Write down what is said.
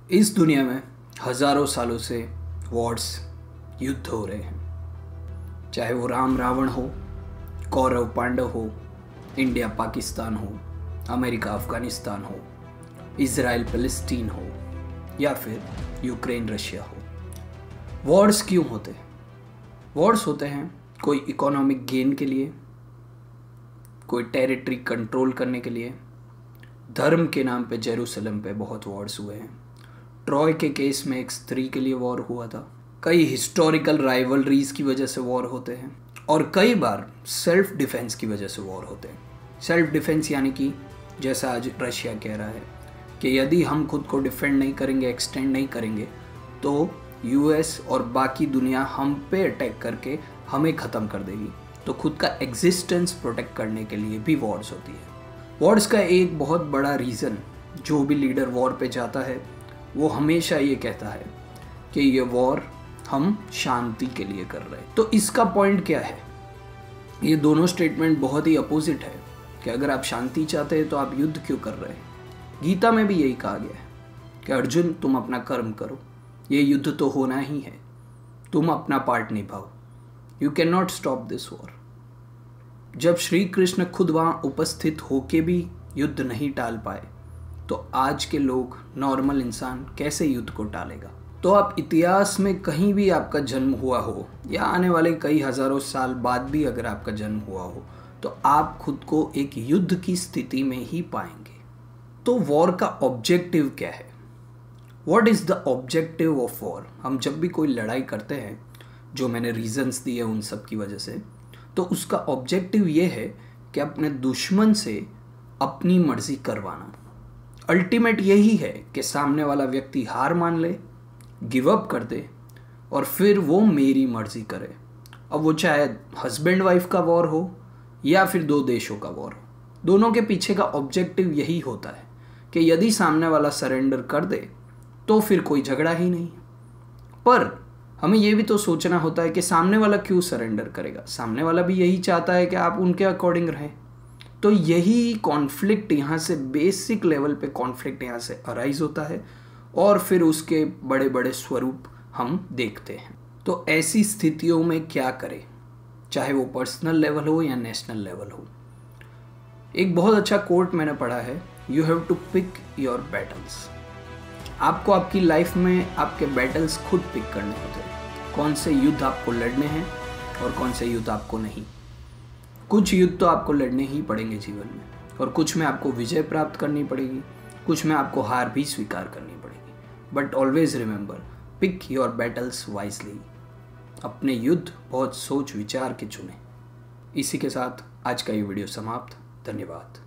इस दुनिया में हजारों सालों से वॉर्स युद्ध हो रहे हैं, चाहे वो राम रावण हो, कौरव पांडव हो, इंडिया पाकिस्तान हो, अमेरिका अफगानिस्तान हो, इजराइल फिलिस्तीन हो या फिर यूक्रेन रशिया हो। वॉर्स क्यों होते हैं? वॉर्स होते हैं कोई इकोनॉमिक गेन के लिए, कोई टेरिटरी कंट्रोल करने के लिए। धर्म के नाम पे जेरूसलम पे बहुत वॉर्स हुए हैं। ट्रॉय के केस में एक स्त्री के लिए वॉर हुआ था। कई हिस्टोरिकल राइवलरीज की वजह से वॉर होते हैं और कई बार सेल्फ डिफेंस की वजह से वॉर होते हैं। सेल्फ डिफेंस यानी कि जैसा आज रशिया कह रहा है कि यदि हम खुद को डिफेंड नहीं करेंगे, एक्सटेंड नहीं करेंगे, तो यूएस और बाकी दुनिया हम पे अटैक करके हमें ख़त्म कर देगी। तो खुद का एग्जिस्टेंस प्रोटेक्ट करने के लिए भी वॉर्स होती है। वॉर्स का एक बहुत बड़ा रीज़न, जो भी लीडर वॉर पे जाता है वो हमेशा ये कहता है कि ये वॉर हम शांति के लिए कर रहे हैं। तो इसका पॉइंट क्या है? ये दोनों स्टेटमेंट बहुत ही अपोजिट है कि अगर आप शांति चाहते हैं तो आप युद्ध क्यों कर रहे हैं। गीता में भी यही कहा गया है कि अर्जुन, तुम अपना कर्म करो, ये युद्ध तो होना ही है, तुम अपना पार्ट निभाओ, you can not stop this war. जब श्री कृष्ण खुद वहाँ उपस्थित होके भी युद्ध नहीं टाल पाए, तो आज के लोग, नॉर्मल इंसान कैसे युद्ध को टालेगा? तो आप इतिहास में कहीं भी आपका जन्म हुआ हो या आने वाले कई हजारों साल बाद भी अगर आपका जन्म हुआ हो, तो आप खुद को एक युद्ध की स्थिति में ही पाएंगे। तो वॉर का ऑब्जेक्टिव क्या है? What is the objective of war? हम जब भी कोई लड़ाई करते हैं, जो मैंने रीजंस दिए उन सब की वजह से, तो उसका ऑब्जेक्टिव ये है कि अपने दुश्मन से अपनी मर्जी करवाना। अल्टीमेट यही है कि सामने वाला व्यक्ति हार मान ले, गिव अप कर दे और फिर वो मेरी मर्जी करे। अब वो चाहे हस्बैंड वाइफ का वॉर हो या फिर दो देशों का वॉर हो, दोनों के पीछे का ऑब्जेक्टिव यही होता है कि यदि सामने वाला सरेंडर कर दे तो फिर कोई झगड़ा ही नहीं। पर हमें ये भी तो सोचना होता है कि सामने वाला क्यों सरेंडर करेगा। सामने वाला भी यही चाहता है कि आप उनके अकॉर्डिंग रहें। तो यही कॉन्फ्लिक्ट यहाँ से, बेसिक लेवल पे कॉन्फ्लिक्ट यहाँ से अराइज होता है और फिर उसके बड़े बड़े स्वरूप हम देखते हैं। तो ऐसी स्थितियों में क्या करें, चाहे वो पर्सनल लेवल हो या नेशनल लेवल हो। एक बहुत अच्छा कोट मैंने पढ़ा है, you have to pick your battles. आपको आपकी लाइफ में आपके बैटल्स खुद पिक करने होते हैं, कौन से युद्ध आपको लड़ने हैं और कौन से युद्ध आपको नहीं। कुछ युद्ध तो आपको लड़ने ही पड़ेंगे जीवन में, और कुछ में आपको विजय प्राप्त करनी पड़ेगी, कुछ में आपको हार भी स्वीकार करनी पड़ेगी। But always remember, pick your battles wisely. अपने युद्ध बहुत सोच विचार के चुने। इसी के साथ आज का ये वीडियो समाप्त। धन्यवाद।